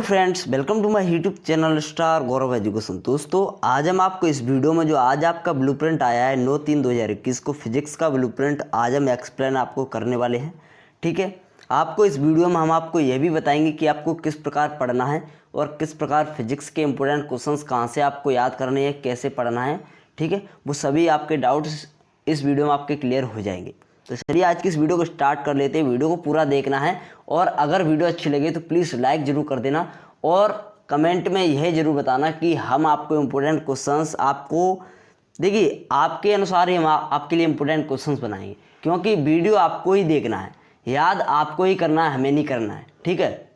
Hello friends, welcome to my YouTube channel star Gaurav education. दोस्तों, आज हम आपको इस वीडियो में जो आज आपका ब्लूप्रिंट आया है 9/3/2021 को फिजिक्स का ब्लूप्रिंट आज हम एक्सप्लेन आपको करने वाले हैं। ठीक है, आपको इस वीडियो में हम आपको यह भी बताएंगे कि आपको किस प्रकार पढ़ना है और किस प्रकार फिजिक्स के इंपॉर्टेंट क्वेश्चंस कहाँ से आपको याद करने हैं, कैसे पढ़ना है। ठीक है, वो सभी आपके डाउट्स इस वीडियो में आपके क्लियर हो जाएंगे। तो चलिए आज की इस वीडियो को स्टार्ट कर लेते हैं। वीडियो को पूरा देखना है और अगर वीडियो अच्छी लगे तो प्लीज़ लाइक ज़रूर कर देना और कमेंट में यह ज़रूर बताना कि हम आपको इम्पोर्टेंट क्वेश्चंस आपको देखिए आपके अनुसार ही हम आपके लिए इम्पोर्टेंट क्वेश्चंस बनाएंगे, क्योंकि वीडियो आपको ही देखना है, याद आपको ही करना है, हमें नहीं करना है। ठीक है,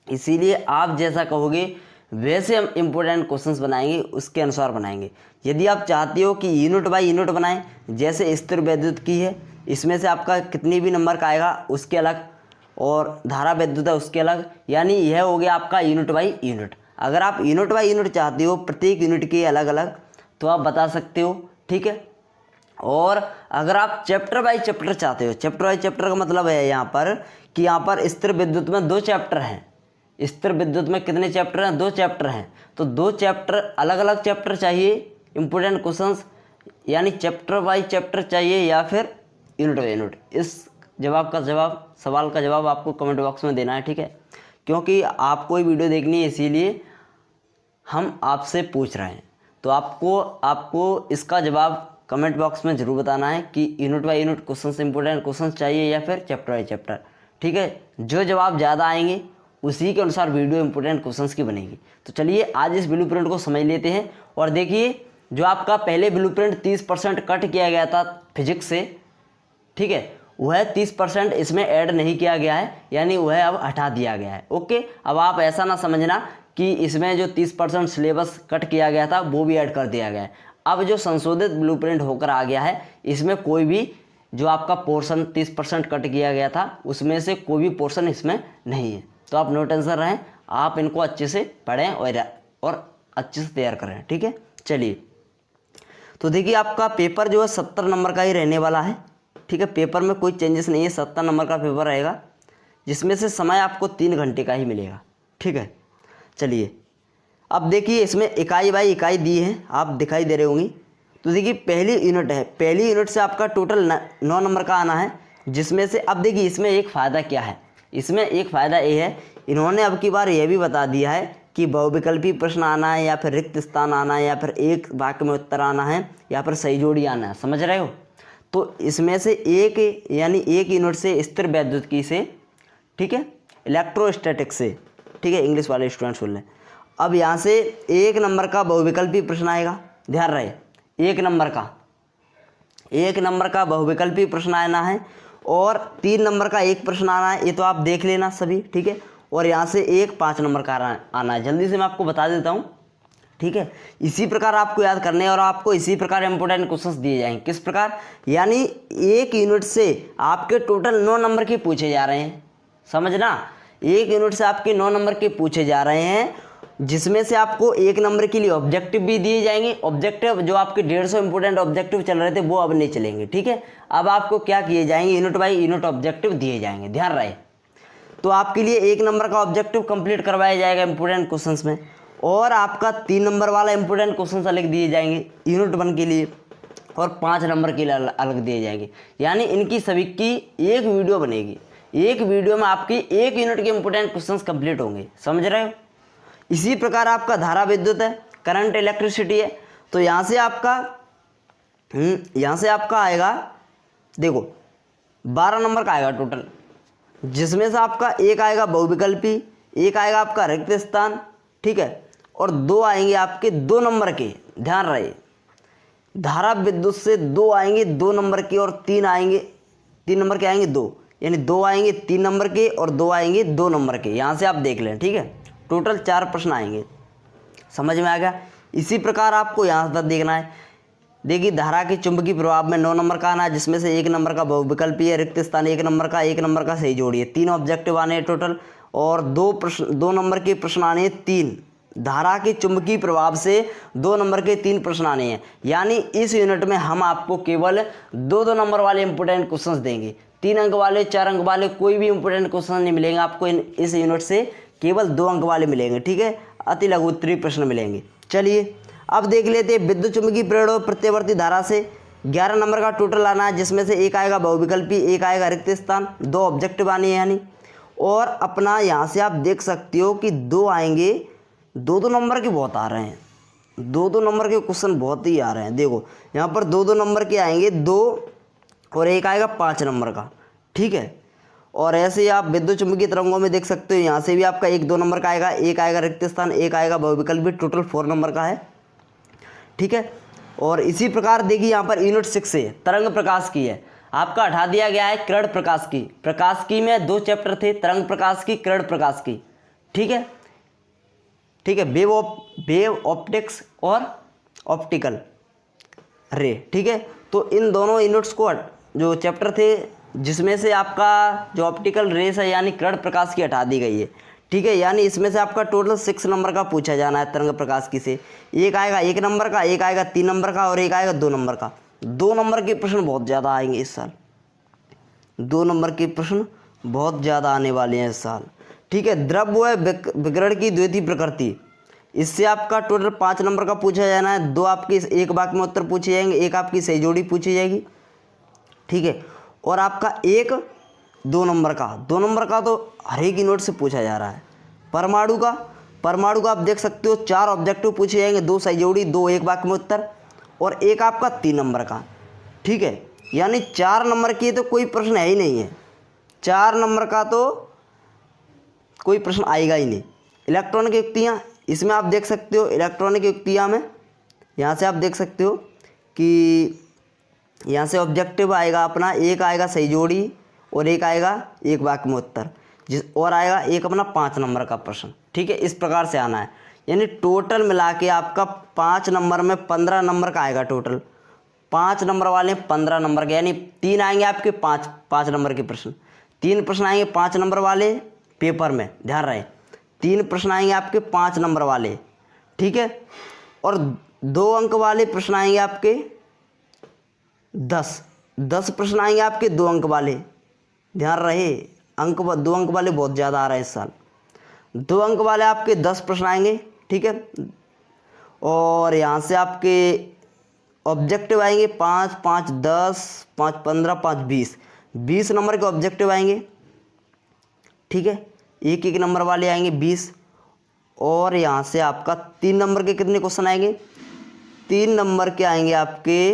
इसीलिए आप जैसा कहोगे वैसे हम इम्पोर्टेंट क्वेश्चंस बनाएंगे, उसके अनुसार बनाएंगे। यदि आप चाहते हो कि यूनिट बाय यूनिट बनाएं, जैसे स्थिर वैद्युत की है, इसमें से आपका कितनी भी नंबर का आएगा उसके अलग, और धारा वैद्युत है उसके अलग, यानी यह हो गया आपका यूनिट बाय यूनिट। अगर आप यूनिट बाय यूनिट चाहते हो, प्रत्येक यूनिट के अलग अलग, तो आप बता सकते हो। ठीक है, और अगर आप चैप्टर बाय चैप्टर चाहते हो, चैप्टर बाय चैप्टर का मतलब है यहाँ पर कि यहाँ पर स्थिर विद्युत में 2 चैप्टर हैं। स्थिर विद्युत में कितने चैप्टर हैं? 2 चैप्टर हैं। तो 2 चैप्टर अलग अलग चैप्टर चाहिए इंपोर्टेंट क्वेश्चंस, यानी चैप्टर बाय चैप्टर चाहिए या फिर यूनिट बाय यूनिट। इस सवाल का जवाब आपको कमेंट बॉक्स में देना है। ठीक है, क्योंकि आपको ही वीडियो देखनी है, इसीलिए हम आपसे पूछ रहे हैं। तो आपको इसका जवाब कमेंट बॉक्स में ज़रूर बताना है कि unit by unit questions important questions चाहिए या फिर चैप्टर बाय चैप्टर। ठीक है, जो जवाब ज़्यादा आएंगे उसी के अनुसार वीडियो इंपोर्टेंट क्वेश्चंस की बनेगी। तो चलिए आज इस ब्लूप्रिंट को समझ लेते हैं। और देखिए, जो आपका पहले ब्लूप्रिंट 30% कट किया गया था फिजिक्स से, ठीक है, वह 30% इसमें ऐड नहीं किया गया है, यानी वह अब हटा दिया गया है। ओके, अब आप ऐसा ना समझना कि इसमें जो 30% सिलेबस कट किया गया था वो भी ऐड कर दिया गया है। अब जो संशोधित ब्लूप्रिंट होकर आ गया है, इसमें कोई भी जो आपका पोर्शन 30% कट किया गया था उसमें से कोई भी पोर्शन इसमें नहीं है। तो आप नो टेंशन रहें, आप इनको अच्छे से पढ़ें और अच्छे से तैयार करें। ठीक है, चलिए, तो देखिए आपका पेपर जो है 70 नंबर का ही रहने वाला है। ठीक है, पेपर में कोई चेंजेस नहीं है, 70 नंबर का पेपर रहेगा, जिसमें से समय आपको 3 घंटे का ही मिलेगा। ठीक है, चलिए अब देखिए इसमें इकाई बाई इकाई दी है, आप दिखाई दे रहे होंगी। तो देखिए पहली यूनिट है, पहली यूनिट से आपका टोटल 9 नंबर का आना है, जिसमें से अब देखिए इसमें एक फ़ायदा क्या है, इसमें एक फ़ायदा ये है, इन्होंने अब की बार यह भी बता दिया है कि बहुविकल्पी प्रश्न आना है या फिर रिक्त स्थान आना है या फिर एक वाक्य में उत्तर आना है या फिर सही जोड़ी आना है। समझ रहे हो? तो इसमें से एक यानी एक यूनिट से स्थिर वैद्युतिकी से, ठीक है, इलेक्ट्रोस्टैटिक्स से, ठीक है, इंग्लिश वाले स्टूडेंट्स बोल रहे हैं। अब यहाँ से 1 नंबर का बहुविकल्पी प्रश्न आएगा, ध्यान रहे, 1 नंबर का बहुविकल्पी प्रश्न आना है और 3 नंबर का एक प्रश्न आना है, ये तो आप देख लेना सभी। ठीक है, और यहाँ से एक 5 नंबर का आना है, जल्दी से मैं आपको बता देता हूँ। ठीक है, इसी प्रकार आपको याद करने और आपको इसी प्रकार इंपोर्टेंट क्वेश्चंस दिए जाएंगे। किस प्रकार? यानी एक यूनिट से आपके टोटल 9 नंबर के पूछे जा रहे हैं। समझना, एक यूनिट से आपके 9 नंबर के पूछे जा रहे हैं, जिसमें से आपको 1 नंबर के लिए ऑब्जेक्टिव भी दिए जाएंगे। ऑब्जेक्टिव जो आपके 150 इंपोर्टेंट ऑब्जेक्टिव चल रहे थे वो अब नहीं चलेंगे। ठीक है, अब आपको क्या किए जाएंगे, यूनिट बाई यूनिट ऑब्जेक्टिव दिए जाएंगे, ध्यान रहे। तो आपके लिए 1 नंबर का ऑब्जेक्टिव कंप्लीट करवाया जाएगा इंपोर्टेंट क्वेश्चंस में, और आपका 3 नंबर वाला इंपोर्टेंट क्वेश्चन अलग दिए जाएंगे यूनिट 1 के लिए, और 5 नंबर के लिए अलग दिए जाएंगे। यानी इनकी सभी की एक वीडियो बनेगी, एक वीडियो में आपकी 1 यूनिट के इंपोर्टेंट क्वेश्चंस कंप्लीट होंगे। समझ रहे हो? इसी प्रकार आपका धारा विद्युत है, करंट इलेक्ट्रिसिटी है। तो यहाँ से आपका आएगा, देखो 12 नंबर का आएगा टोटल, जिसमें से आपका एक आएगा बहुविकल्पी, एक आएगा आपका रिक्त स्थान, ठीक है, और 2 आएंगे आपके 2 नंबर के, ध्यान रहे, धारा विद्युत से 2 आएंगे 2 नंबर के, और 3 आएंगे 3 नंबर के आएंगे 2, यानी 2 आएंगे 3 नंबर के और 2 आएंगे 2 नंबर के। यहाँ से आप देख लें, ठीक है, टोटल 4 प्रश्न आएंगे। समझ में आ गया? इसी प्रकार आपको यहाँ पर देखना है। देखिए धारा के चुंबकीय प्रभाव में 9 नंबर का आना है, जिसमें से 1 नंबर का बहुविकल्पी है, रिक्त स्थान 1 नंबर का सही जोड़ी है। 3 ऑब्जेक्टिव आने हैं टोटल, और 2 नंबर के प्रश्न आने हैं 3। धारा के चुंबकीय प्रभाव से 2 नंबर के 3 प्रश्न आने हैं। यानी इस यूनिट में हम आपको केवल 2 नंबर वाले इंपोर्टेंट क्वेश्चंस देंगे। 3 अंक वाले, 4 अंक वाले कोई भी इंपोर्टेंट क्वेश्चन नहीं मिलेंगे आपको इस यूनिट से, केवल 2 अंक वाले मिलेंगे, ठीक है, अति लघु उत्तरीय प्रश्न मिलेंगे। चलिए अब देख लेते हैं विद्युत चुम्बकीय प्रेरण और प्रत्यावर्ती धारा से 11 नंबर का टोटल आना है, जिसमें से एक आएगा बहुविकल्पी, एक आएगा रिक्त स्थान, 2 ऑब्जेक्टिव आने हैं यानी। और अपना यहाँ से आप देख सकते हो कि 2 आएंगे, 2-2 नंबर के बहुत आ रहे हैं, 2-2 नंबर के क्वेश्चन बहुत ही आ रहे हैं। देखो यहाँ पर 2-2 नंबर के आएंगे, 2 और एक आएगा 5 नंबर का, ठीक है। और ऐसे ही आप विद्युत चुम्बकीय तरंगों में देख सकते हो, यहाँ से भी आपका 1-2 नंबर का आएगा, एक आएगा रिक्त स्थान, एक आएगा बहुविकल्पी, टोटल 4 नंबर का है, ठीक है। और इसी प्रकार देखिए यहाँ पर यूनिट 6 से तरंग प्रकाश की है, आपका हटा दिया गया है किरण प्रकाश की। प्रकाश की में 2 चैप्टर थे, तरंग प्रकाश की, किरण प्रकाश की, ठीक है, ठीक है, वेव ऑप्टिक्स और ऑप्टिकल रे, ठीक है। तो इन दोनों यूनिट्स को जो चैप्टर थे जिसमें से आपका जो ऑप्टिकल रेस है यानी किरण प्रकाश की हटा दी गई है, ठीक है। यानी इसमें से आपका टोटल 6 नंबर का पूछा जाना है तरंग प्रकाश की से। एक आएगा 1 नंबर का, एक आएगा 3 नंबर का और एक आएगा 2 नंबर का। 2 नंबर के प्रश्न बहुत ज़्यादा आएंगे इस साल, 2 नंबर के प्रश्न बहुत ज़्यादा आने वाले हैं इस साल, ठीक है। द्रव्य व विकिरण की द्वितीय प्रकृति, इससे आपका टोटल 5 नंबर का पूछा जाना है। 2 आपके एक वाक्य में उत्तर पूछे जाएंगे, एक आपकी सही जोड़ी पूछी जाएगी, ठीक है। और आपका 2 नंबर का, 2 नंबर का तो हर एक यूनिट से पूछा जा रहा है। परमाणु का आप देख सकते हो 4 ऑब्जेक्टिव पूछे जाएंगे, 2 सही जोड़ी, 2 एक वाक्य में उत्तर और एक आपका 3 नंबर का, ठीक है। यानी 4 नंबर की तो कोई प्रश्न है ही नहीं है, 4 नंबर का तो कोई प्रश्न आएगा ही नहीं। इलेक्ट्रॉनिक युक्तियाँ, इसमें आप देख सकते हो इलेक्ट्रॉनिक युक्तियाँ में यहाँ से आप देख सकते हो कि यहाँ से ऑब्जेक्टिव आएगा अपना, एक आएगा सही जोड़ी और एक आएगा एक वाक्य में उत्तर, और आएगा एक अपना 5 नंबर का प्रश्न, ठीक है। इस प्रकार से आना है, यानी टोटल मिला के आपका 5 नंबर में 15 नंबर का आएगा टोटल। 5 नंबर वाले 15 नंबर के, यानी 3 आएंगे आपके 5 नंबर के प्रश्न, 3 प्रश्न आएंगे 5 नंबर वाले पेपर में, ध्यान रहे 3 प्रश्न आएंगे आपके 5 नंबर वाले, ठीक है। और 2 अंक वाले प्रश्न आएंगे आपके 10 प्रश्न आएंगे आपके 2 अंक वाले, ध्यान रहे 2 अंक वाले बहुत ज़्यादा आ रहे हैं इस साल। 2 अंक वाले आपके 10 प्रश्न आएंगे, ठीक है। और यहाँ से आपके ऑब्जेक्टिव आएंगे 5, 5, 10, 5, 15, 5, 20 नंबर के ऑब्जेक्टिव आएंगे, ठीक है। एक नंबर वाले आएंगे 20। और यहाँ से आपका 3 नंबर के कितने क्वेश्चन आएंगे? 3 नंबर के आएंगे आपके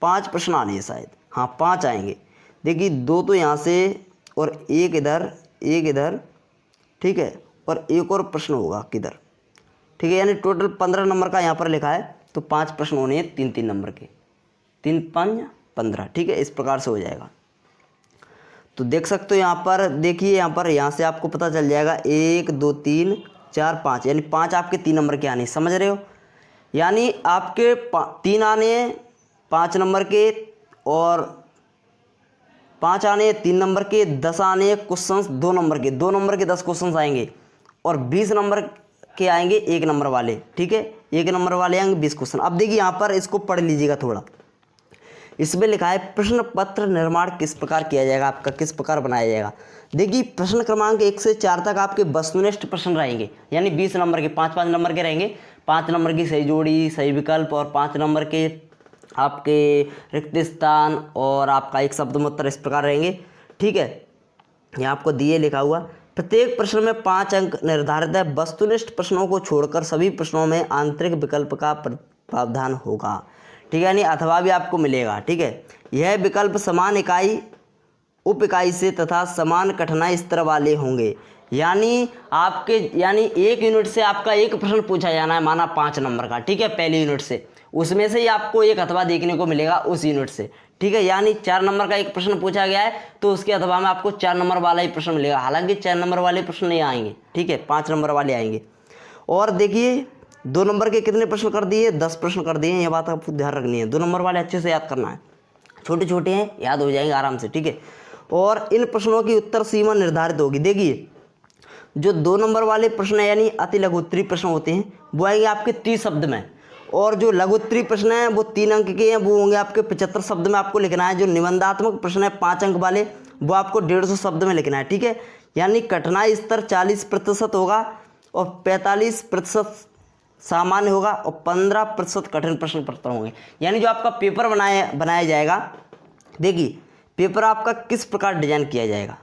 5 प्रश्न आने हैं शायद, हाँ 5 आएंगे। देखिए 2 तो यहाँ से और एक इधर, ठीक है, और एक और प्रश्न होगा किधर, ठीक है। यानी टोटल 15 नंबर का यहाँ पर लिखा है, तो 5 प्रश्न होने हैं 3-3 नंबर के, 3, 5, 15, ठीक है। इस प्रकार से हो जाएगा। तो देख सकते हो यहाँ पर, देखिए यहाँ से आपको पता चल जाएगा 1, 2, 3, 4, 5, यानी 5 आपके 3 नंबर के आने, समझ रहे हो। यानी आपके 3 आने हैं 5 नंबर के, और 5 आने हैं 3 नंबर के, 10 आने हैं क्वेश्चंस 2 नंबर के, 2 नंबर के 10 क्वेश्चंस आएंगे, और 20 नंबर के आएंगे 1 नंबर वाले, ठीक है। 1 नंबर वाले आएंगे 20 क्वेश्चन। अब देखिए यहाँ पर इसको पढ़ लीजिएगा थोड़ा, इसमें लिखा है प्रश्न पत्र निर्माण किस प्रकार किया जाएगा, आपका किस प्रकार बनाया जाएगा। देखिए प्रश्न क्रमांक 1 से 4 तक आपके वस्तुनिष्ठ प्रश्न रहेंगे, यानी 20 नंबर के, 5-5 नंबर के रहेंगे, 5 नंबर की सही जोड़ी, सही विकल्प, और 5 नंबर के आपके रिक्त स्थान, और आपका एक शब्द में उत्तर, इस प्रकार रहेंगे, ठीक है। यहाँ आपको दिए लिखा हुआ, प्रत्येक प्रश्न में 5 अंक निर्धारित है। वस्तुनिष्ठ प्रश्नों को छोड़कर सभी प्रश्नों में आंतरिक विकल्प का प्रावधान होगा, ठीक है, यानी अथवा भी आपको मिलेगा, ठीक है। यह विकल्प समान इकाई उप इकाई से तथा समान कठिनाई स्तर वाले होंगे, यानी आपके एक यूनिट से आपका एक प्रश्न पूछा जाना है, माना 5 नंबर का, ठीक है, पहले यूनिट से, उसमें से ही आपको एक अथवा देखने को मिलेगा उस यूनिट से, ठीक है। यानी 4 नंबर का एक प्रश्न पूछा गया है, तो उसके अथवा में आपको 4 नंबर वाला ही प्रश्न मिलेगा। हालांकि 4 नंबर वाले प्रश्न नहीं आएंगे, ठीक है, 5 नंबर वाले आएंगे। और देखिए 2 नंबर के कितने प्रश्न कर दिए? 10 प्रश्न कर दिए, ये बात आपको ध्यान रखनी है। 2 नंबर वाले अच्छे से याद करना है, छोटे छोटे हैं, याद हो जाएंगे आराम से, ठीक है। और इन प्रश्नों की उत्तर सीमा निर्धारित होगी। देखिए जो 2 नंबर वाले प्रश्न है यानी अति लघु उत्तरीय प्रश्न होते हैं, वो आएंगे आपके 30 शब्द में, और जो लघु उत्तरीय प्रश्न है वो 3 अंक के हैं, वो होंगे आपके 75 शब्द में आपको लिखना है। जो निबंधात्मक प्रश्न है 5 अंक वाले, वो आपको 150 शब्द में लिखना है, ठीक है। यानी कठिनाई स्तर 40% होगा और 45% सामान्य होगा और 15% कठिन प्रश्न पत्र होंगे। यानी जो आपका पेपर बनाया जाएगा, देखिए पेपर आपका किस प्रकार डिजाइन किया जाएगा।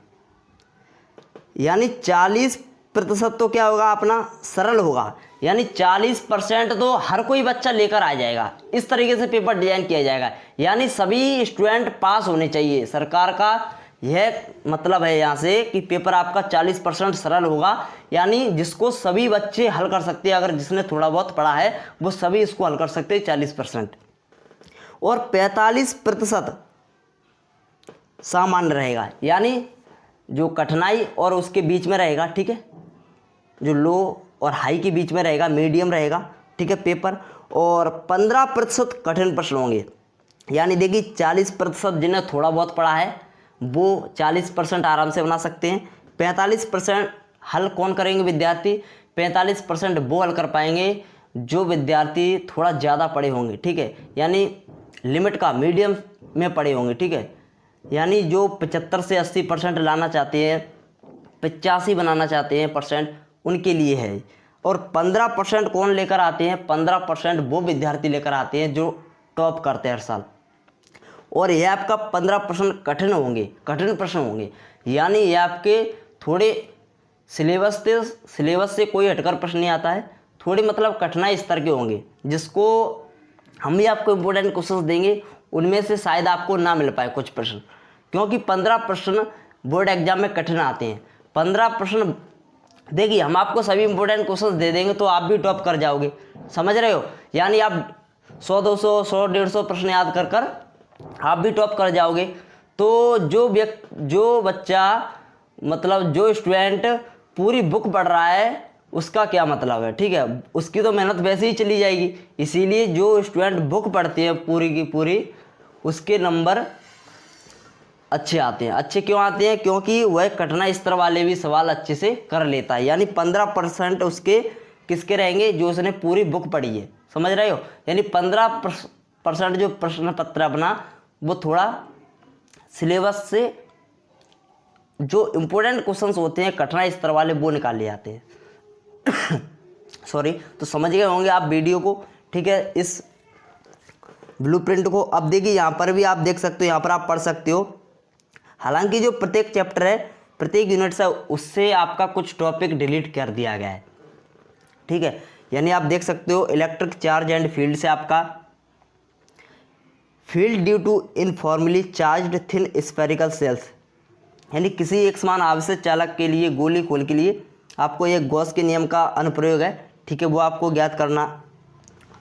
यानी 40% तो क्या होगा अपना सरल होगा, यानी 40% तो हर कोई बच्चा लेकर आ जाएगा। इस तरीके से पेपर डिजाइन किया जाएगा, यानी सभी स्टूडेंट पास होने चाहिए। सरकार का यह मतलब है यहाँ से कि पेपर आपका 40% सरल होगा, यानी जिसको सभी बच्चे हल कर सकते हैं। अगर जिसने थोड़ा बहुत पढ़ा है वो सभी इसको हल कर सकते हैं 40%। और 45% सामान्य रहेगा, यानी जो कठिनाई और उसके बीच में रहेगा, ठीक है, जो लो और हाई के बीच में रहेगा, मीडियम रहेगा, ठीक है पेपर। और 15% कठिन प्रश्न होंगे। यानी देखिए 40% जिन्हें थोड़ा बहुत पढ़ा है वो 40% आराम से बना सकते हैं। 45% हल कौन करेंगे विद्यार्थी, 45% वो हल कर पाएंगे जो विद्यार्थी थोड़ा ज़्यादा पढ़े होंगे, ठीक है, यानी लिमिट का मीडियम में पढ़े होंगे, ठीक है। यानी जो 75 से 80% लाना चाहते हैं, 85 बनाना चाहते हैं परसेंट, उनके लिए है। और 15% कौन लेकर आते हैं, 15% वो विद्यार्थी लेकर आते हैं जो टॉप करते हैं हर साल। और यह आपका 15% कठिन होंगे, कठिन प्रश्न होंगे। यानी ये आपके थोड़े सिलेबस से कोई हटकर प्रश्न नहीं आता है, थोड़ी मतलब कठिनाई स्तर के होंगे, जिसको हम भी आपको इम्पोर्टेंट क्वेश्चंस देंगे, उनमें से शायद आपको ना मिल पाए कुछ प्रश्न, क्योंकि 15 प्रश्न बोर्ड एग्जाम में कठिन आते हैं। 15 प्रश्न देखिए हम आपको सभी इंपॉर्टेंट क्वेश्चंस दे देंगे तो आप भी टॉप कर जाओगे, समझ रहे हो। यानी आप 100 200 100 150 प्रश्न याद कर आप भी टॉप कर जाओगे। तो जो बच्चा मतलब जो स्टूडेंट पूरी बुक पढ़ रहा है उसका क्या मतलब है, ठीक है, उसकी तो मेहनत वैसे ही चली जाएगी। इसीलिए जो स्टूडेंट बुक पढ़ती है पूरी की पूरी, उसके नंबर अच्छे आते हैं। अच्छे क्यों आते हैं, क्योंकि वह कठिनाई स्तर वाले भी सवाल अच्छे से कर लेता है। यानी 15% उसके किसके रहेंगे, जो उसने पूरी बुक पढ़ी है, समझ रहे हो। यानी 15% जो प्रश्न पत्र अपना वो थोड़ा सिलेबस से जो इम्पोर्टेंट क्वेश्चंस होते हैं कठिनाई स्तर वाले वो निकाल ले जाते हैं। सॉरी, तो समझ गए होंगे आप वीडियो को, ठीक है, इस ब्लूप्रिंट को। अब देखिए यहाँ पर भी आप देख सकते हो, यहाँ पर आप पढ़ सकते हो। हालांकि जो प्रत्येक चैप्टर है, प्रत्येक यूनिट से उससे आपका कुछ टॉपिक डिलीट कर दिया गया है, ठीक है। यानी आप देख सकते हो इलेक्ट्रिक चार्ज एंड फील्ड से आपका field due to uniformly charged thin spherical shells, यानी किसी एक समान आवेशित चालक के लिए गोली खोल के लिए आपको एक गॉस के नियम का अनुप्रयोग है, ठीक है, वो आपको ज्ञात करना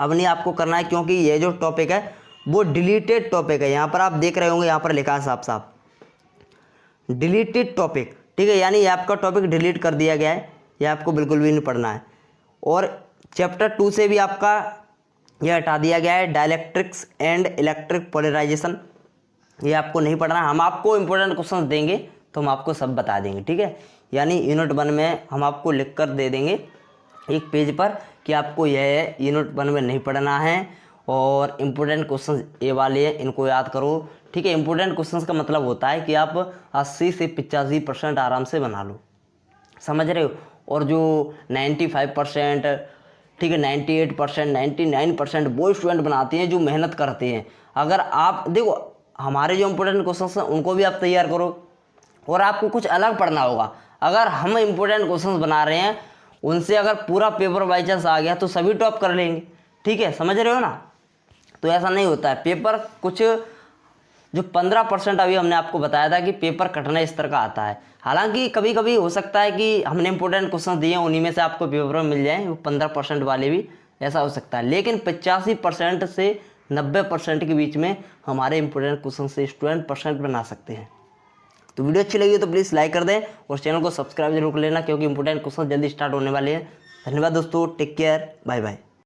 अब नहीं आपको करना है, क्योंकि ये जो टॉपिक है वो डिलीटेड टॉपिक है। यहाँ पर आप देख रहे होंगे, यहाँ पर लिखा है साफ साफ डिलीटेड टॉपिक, ठीक है, यानी ये आपका टॉपिक डिलीट कर दिया गया है, ये आपको बिल्कुल भी नहीं पढ़ना है। और चैप्टर 2 से भी आपका यह हटा दिया गया है, डाइलेक्ट्रिक्स एंड इलेक्ट्रिक पोलराइजेशन, ये आपको नहीं पढ़ना। हम आपको इंपॉर्टेंट क्वेश्चन देंगे तो हम आपको सब बता देंगे, ठीक है। यानी यूनिट 1 में हम आपको लिख कर दे देंगे एक पेज पर कि आपको यह यूनिट 1 में नहीं पढ़ना है, और इम्पोर्टेंट क्वेश्चन ये वाले हैं, इनको याद करो, ठीक है। इंपॉर्टेंट क्वेश्चंस का मतलब होता है कि आप 80 से 85% आराम से बना लो, समझ रहे हो। और जो 95%, ठीक है, 98%, 99% वो स्टूडेंट बनाते हैं जो मेहनत करते हैं। अगर आप देखो हमारे जो इंपॉर्टेंट क्वेश्चंस हैं उनको भी आप तैयार करो, और आपको कुछ अलग पढ़ना होगा। अगर हम इंपॉर्टेंट क्वेश्चंस बना रहे हैं, उनसे अगर पूरा पेपर बाई चांस आ गया तो सभी टॉप कर लेंगे, ठीक है, समझ रहे हो ना। तो ऐसा नहीं होता है। पेपर कुछ जो 15% अभी हमने आपको बताया था कि पेपर कठिनाई स्तर का आता है। हालांकि कभी कभी हो सकता है कि हमने इंपॉर्टेंट क्वेश्चन दिए उन्हीं में से आपको पेपर में मिल जाए, वो 15% वाले भी, ऐसा हो सकता है। लेकिन 85% से 90% के बीच में हमारे इंपॉर्टेंट क्वेश्चन से स्टूडेंट परसेंट बना सकते हैं। तो वीडियो अच्छी लगी तो प्लीज़ लाइक कर दें और चैनल को सब्सक्राइब जरूर कर लेना, क्योंकि इंपॉर्टेंट क्वेश्चन जल्दी स्टार्ट होने वाले हैं। धन्यवाद दोस्तों, टेक केयर, बाय बाय।